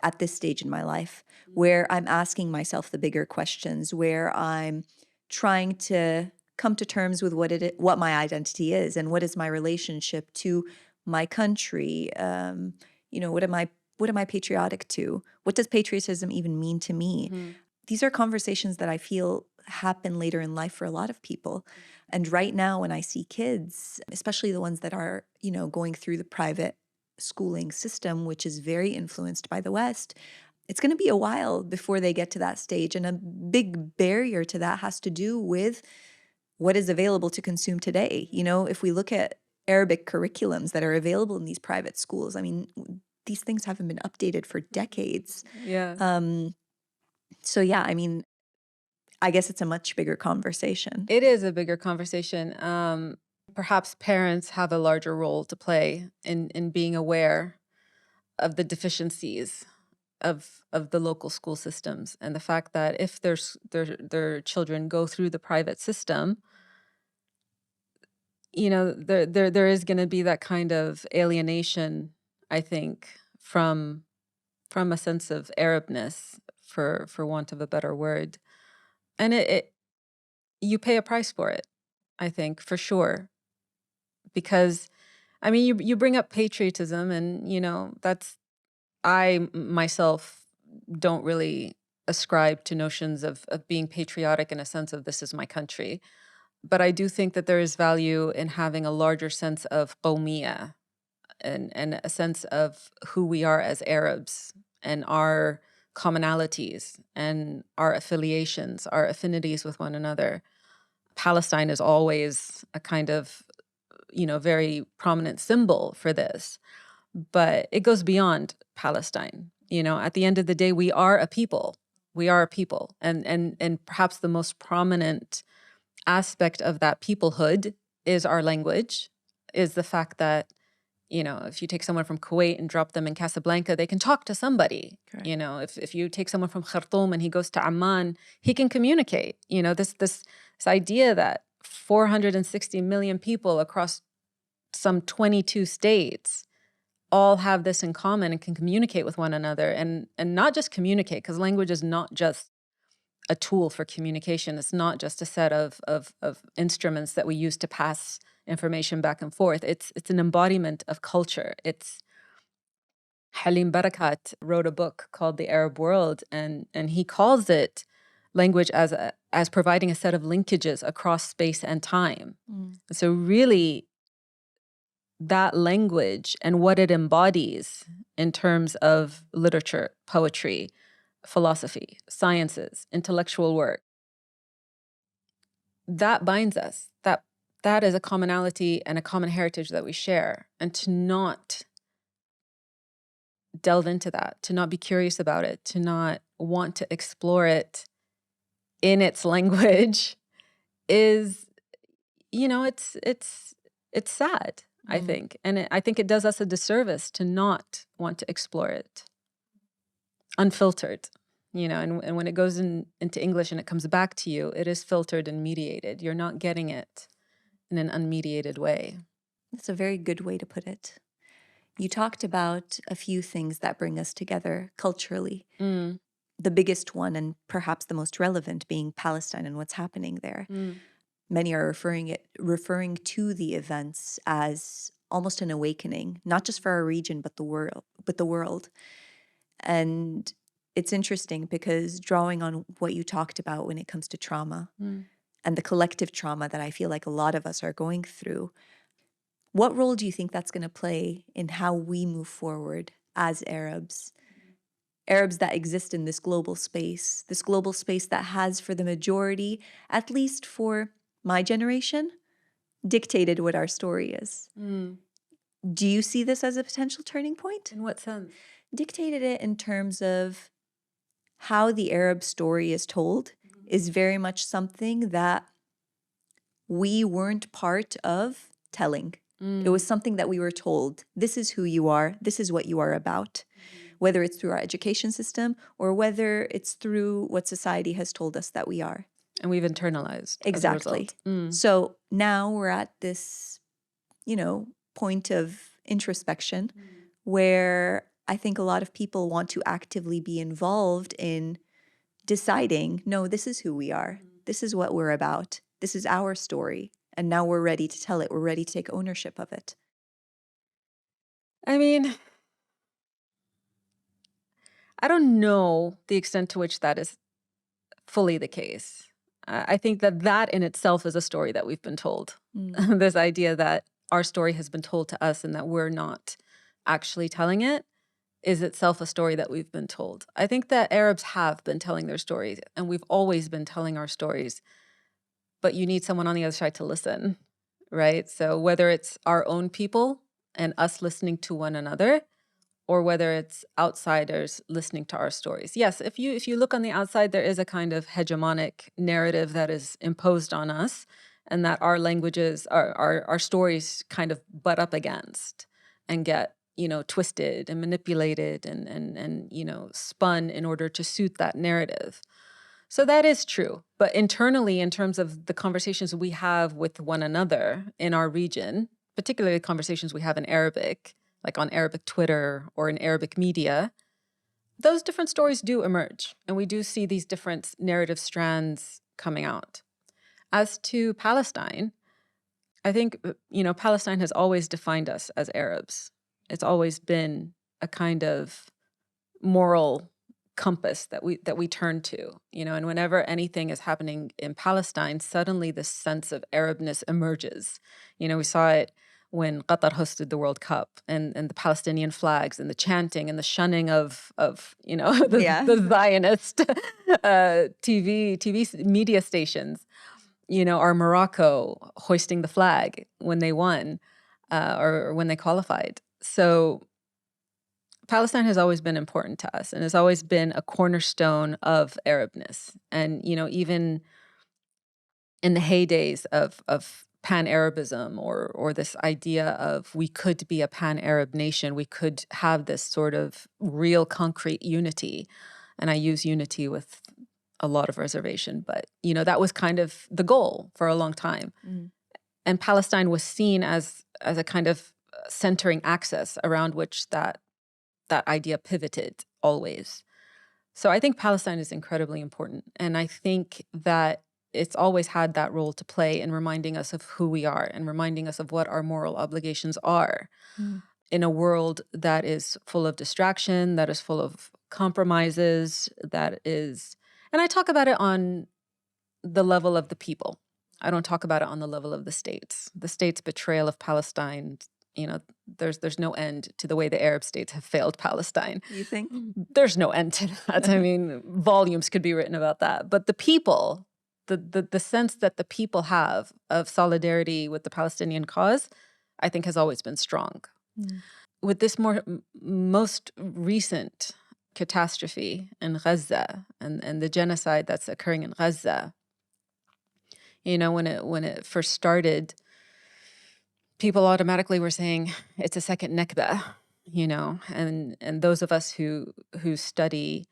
at this stage in my life where I'm asking myself the bigger questions, where I'm trying to come to terms with what my identity is and what is my relationship to my country. What am I patriotic to? What does patriotism even mean to me? These are conversations that I feel happen later in life for a lot of people. And right now, when I see kids, especially the ones that are, going through the private schooling system, which is very influenced by the West, it's going to be a while before they get to that stage. And a big barrier to that has to do with what is available to consume today. If we look at Arabic curriculums that are available in these private schools, I mean, these things haven't been updated for decades.
Yeah.
So yeah, I mean, I guess it's a much bigger conversation.
It is a bigger conversation. Perhaps parents have a larger role to play in being aware of the deficiencies of the local school systems, and the fact that if their children go through the private system, there is going to be that kind of alienation, I think, from a sense of Arabness, for want of a better word. And you pay a price for it, I think, for sure. Because, I mean, you bring up patriotism, and, I myself don't really ascribe to notions of being patriotic in a sense of this is my country. But I do think that there is value in having a larger sense of qawmiya, and a sense of who we are as Arabs and our commonalities and our affiliations, our affinities with one another. Palestine is always a kind of, very prominent symbol for this, but it goes beyond Palestine. At the end of the day, we are a people. We are a people. And perhaps the most prominent aspect of that peoplehood is our language, is the fact that, if you take someone from Kuwait and drop them in Casablanca, they can talk to somebody. Correct. If you take someone from Khartoum and he goes to Amman, he can communicate. This idea that 460 million people across some 22 states all have this in common and can communicate with one another, and not just communicate, because language is not just a tool for communication. It's not just a set of instruments that we use to pass information back and forth. It's an embodiment of culture. It's Halim Barakat wrote a book called The Arab World, and he calls it language as providing a set of linkages across space and time. So really, that language and what it embodies in terms of literature, poetry, philosophy, sciences, intellectual work, that binds us. That is a commonality and a common heritage that we share. And to not delve into that, to not be curious about it, to not want to explore it in its language is, it's sad, I think. And I think it does us a disservice to not want to explore it unfiltered. And when it goes into English and it comes back to you, it is filtered and mediated. You're not getting it in an unmediated way.
That's a very good way to put it. You talked about a few things that bring us together culturally. The biggest one, and perhaps the most relevant, being Palestine and what's happening there. Many are referring to the events as almost an awakening, not just for our region, but the world. And it's interesting because drawing on what you talked about when it comes to trauma and the collective trauma that I feel like a lot of us are going through, what role do you think that's going to play in how we move forward as Arabs? Arabs that exist in this global space that has, for the majority, at least for my generation, dictated what our story is. Do you see this as a potential turning point?
In what sense?
Dictated it in terms of how the Arab story is told is very much something that we weren't part of telling. It was something that we were told, this is who you are, this is what you are about, whether it's through our education system or whether it's through what society has told us that we are.
And we've internalized.
Exactly. So now we're at this, point of introspection where I think a lot of people want to actively be involved in deciding, no, this is who we are. This is what we're about. This is our story. And now we're ready to tell it. We're ready to take ownership of it.
I mean, I don't know the extent to which that is fully the case. I think that in itself is a story that we've been told. This idea that our story has been told to us and that we're not actually telling it is itself a story that we've been told. I think that Arabs have been telling their stories, and we've always been telling our stories, but you need someone on the other side to listen, right? So whether it's our own people and us listening to one another, or whether it's outsiders listening to our stories. Yes, if you look on the outside, there is a kind of hegemonic narrative that is imposed on us, and that our languages, our stories kind of butt up against and get, twisted and manipulated and spun in order to suit that narrative. So that is true. But internally, in terms of the conversations we have with one another in our region, particularly conversations we have in Arabic, like on Arabic Twitter or in Arabic media, those different stories do emerge, and we do see these different narrative strands coming out. As to Palestine, I think, Palestine has always defined us as Arabs. It's always been a kind of moral compass that we turn to, and whenever anything is happening in Palestine, suddenly this sense of Arabness emerges. We saw it when Qatar hosted the World Cup, and the Palestinian flags and the chanting and the shunning of
Yeah.
the Zionist TV media stations. Or Morocco hoisting the flag when they won, or when they qualified. So Palestine has always been important to us and has always been a cornerstone of Arabness. And, even in the heydays of pan-Arabism, or this idea of we could be a pan-Arab nation, we could have this sort of real concrete unity. And I use unity with a lot of reservation, but, that was kind of the goal for a long time.
Mm.
And Palestine was seen as a kind of centering axis around which that idea pivoted always. So I think Palestine is incredibly important. And I think that it's always had that role to play in reminding us of who we are and reminding us of what our moral obligations are in a world that is full of distraction, that is full of compromises, and I talk about it on the level of the people. I don't talk about it on the level of the states. The state's betrayal of Palestine, there's no end to the way the Arab states have failed Palestine.
You think?
There's no end to that. I mean, volumes could be written about that. But the people, the sense that the people have of solidarity with the Palestinian cause, I think has always been strong. With this most recent catastrophe in Gaza and the genocide that's occurring in Gaza, when it first started, people automatically were saying it's a second Nakba, and those of us who study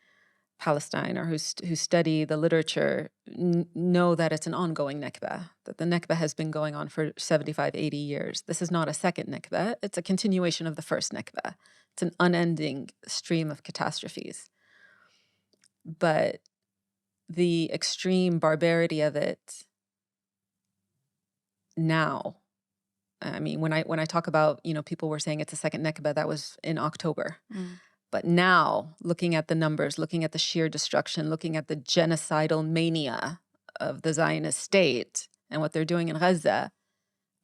Palestine, or who study the literature, know that it's an ongoing Nakba, that the Nakba has been going on for 75, 80 years. This is not a second Nakba, it's a continuation of the first Nakba. It's an unending stream of catastrophes. But the extreme barbarity of it now, I mean, when I talk about, people were saying it's a second Nakba, that was in October. But now, looking at the numbers, looking at the sheer destruction, looking at the genocidal mania of the Zionist state and what they're doing in Gaza,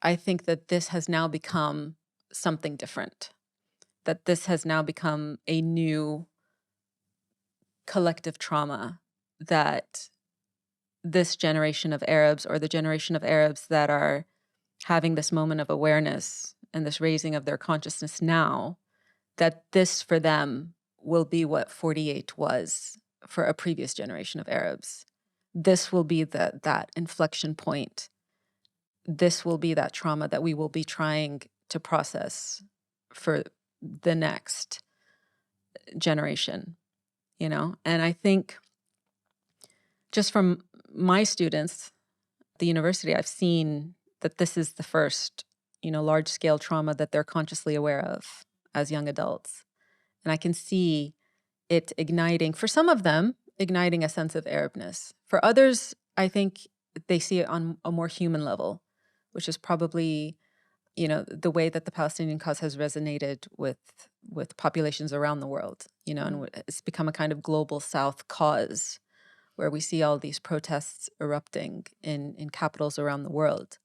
I think that this has now become something different. That this has now become a new collective trauma that this generation of Arabs, or the generation of Arabs that are having this moment of awareness and this raising of their consciousness now, that this for them will be what 48 was for a previous generation of Arabs. This will be that inflection point. This will be that trauma that we will be trying to process for the next generation, And I think just from my students at the university, I've seen that this is the first, large-scale trauma that they're consciously aware of as young adults. And I can see it igniting, for some of them, igniting a sense of Arabness. For others, I think they see it on a more human level, which is probably, the way that the Palestinian cause has resonated with populations around the world, and it's become a kind of global South cause where we see all these protests erupting in capitals around the world.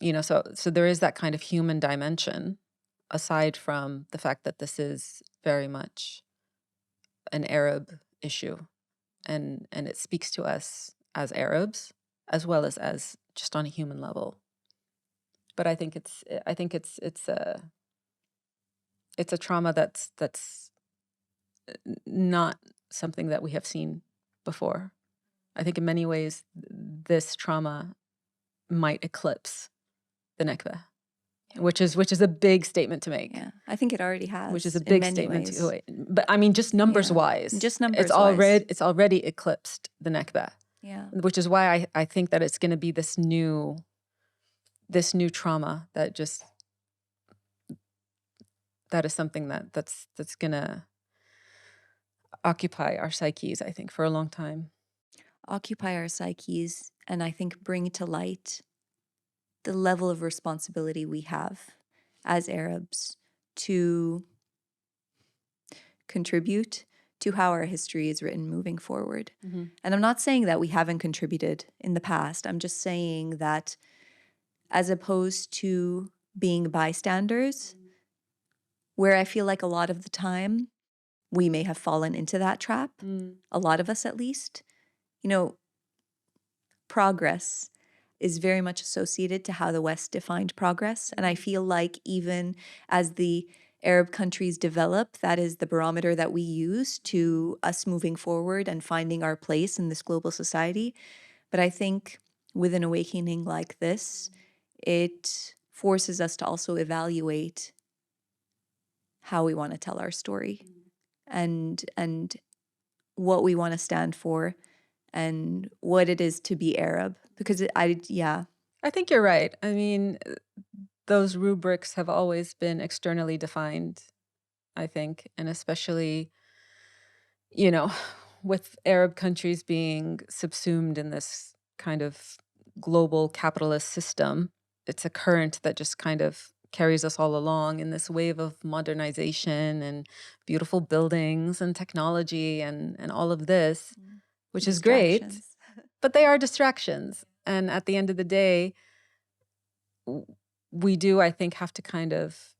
So there is that kind of human dimension, aside from the fact that this is very much an Arab issue, and it speaks to us as Arabs as well as just on a human level. But I think it's a trauma that's not something that we have seen before. I think in many ways this trauma might eclipse the Nakba, which is a big statement to make.
Yeah, I think it already has.
Which is a big statement
ways.
to, but I mean, just numbers wise,
it's
already eclipsed the Nakba.
Yeah,
which is why I think that it's going to be this new trauma that is something that's gonna, occupy our psyches, I think, for a long time.
Occupy our psyches, and I think bring to light the level of responsibility we have as Arabs to contribute to how our history is written moving forward.
Mm-hmm.
And I'm not saying that we haven't contributed in the past. I'm just saying that as opposed to being bystanders, where I feel like a lot of the time we may have fallen into that trap, a lot of us at least, you know, progress is very much associated to how the West defined progress. And I feel like even as the Arab countries develop, that is the barometer that we use to us moving forward and finding our place in this global society. But I think with an awakening like this, it forces us to also evaluate how we want to tell our story and what we want to stand for and what it is to be Arab. Because
I think you're right. I mean, those rubrics have always been externally defined, I think, and especially, you know, with Arab countries being subsumed in this kind of global capitalist system, it's a current that just kind of carries us all along in this wave of modernization and beautiful buildings and technology and all of this, which is great, but they are distractions. And at the end of the day, we do, I think, have to kind of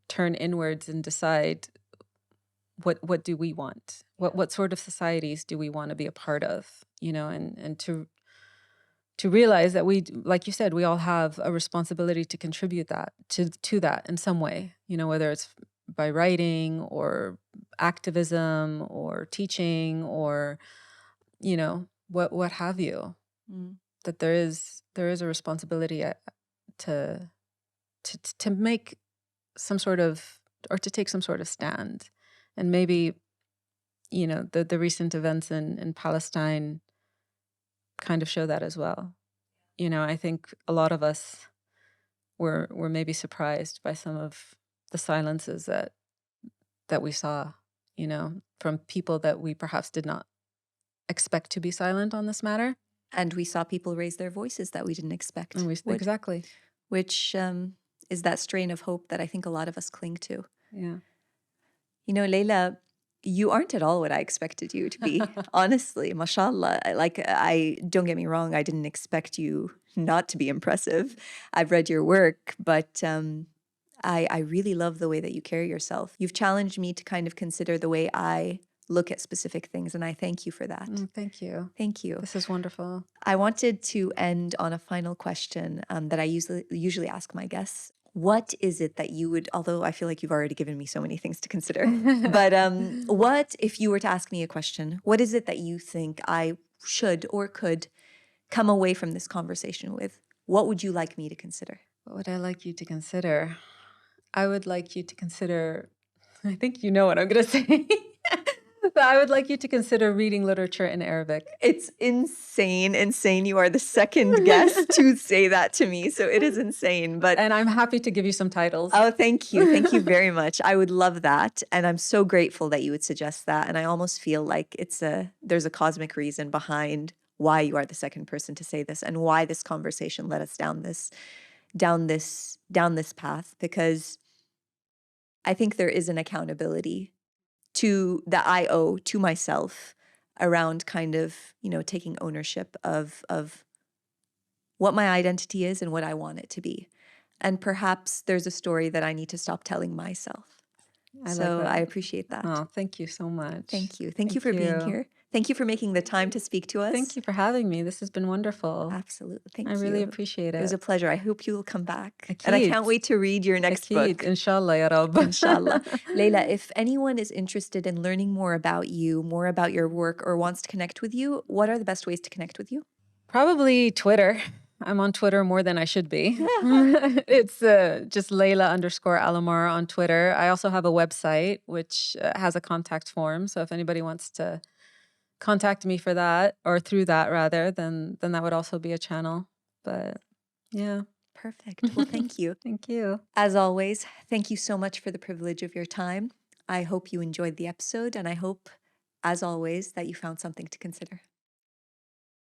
turn inwards and decide what do we want? What sort of societies do we want to be a part of? You know, and to realize that we, like you said, we all have a responsibility to contribute that to that in some way. You know, whether it's by writing or activism or teaching or, you know, what have you. That there is a responsibility to make some sort of, or to take some sort of stand. And maybe, you know, the recent events in Palestine kind of show that as well. You know, I think a lot of us were maybe surprised by some of the silences that we saw, you know, from people that we perhaps did not expect to be silent on this matter.
And we saw people raise their voices that we didn't expect.
Exactly.
Which is that strain of hope that I think a lot of us cling to.
Yeah.
You know, Layla, you aren't at all what I expected you to be. Honestly, mashallah. I don't get me wrong, I didn't expect you not to be impressive. I've read your work, but I really love the way that you carry yourself. You've challenged me to kind of consider the way I look at specific things, and I thank you for that.
Thank you.
Thank you.
This is wonderful.
I wanted to end on a final question that I usually ask my guests. What is it that you would, although I feel like you've already given me so many things to consider, but what, if you were to ask me a question, what is it that you think I should or could come away from this conversation with? What would you like me to consider?
What would I like you to consider? I would like you to consider, I think you know what I'm going to say. But I would like you to consider reading literature in Arabic.
It's insane. You are the second guest to say that to me. So it is insane.
And I'm happy to give you some titles.
Oh, thank you. Thank you very much. I would love that. And I'm so grateful that you would suggest that. And I almost feel like there's a cosmic reason behind why you are the second person to say this and why this conversation led us down this path, because I think there is an accountability that I owe to myself around kind of, you know, taking ownership of what my identity is and what I want it to be. And perhaps there's a story that I need to stop telling myself. I appreciate that.
Oh, thank you so much.
Thank you. Thank you for being here. Thank you for making the time to speak to us.
Thank you for having me. This has been wonderful.
Absolutely. Thank you.
I really appreciate it.
It was a pleasure. I hope you will come back.
Akid.
And I can't wait to read your next book.
Inshallah, ya Rab.
Inshallah. Layla, if anyone is interested in learning more about you, more about your work, or wants to connect with you, what are the best ways to connect with you?
Probably Twitter. I'm on Twitter more than I should be. It's just Layla_AlAmmar on Twitter. I also have a website which has a contact form. So if anybody wants to contact me for that, or through that rather, then that would also be a channel. But yeah.
Perfect. Well, thank you.
Thank you.
As always, thank you so much for the privilege of your time. I hope you enjoyed the episode, and I hope as always, that you found something to consider.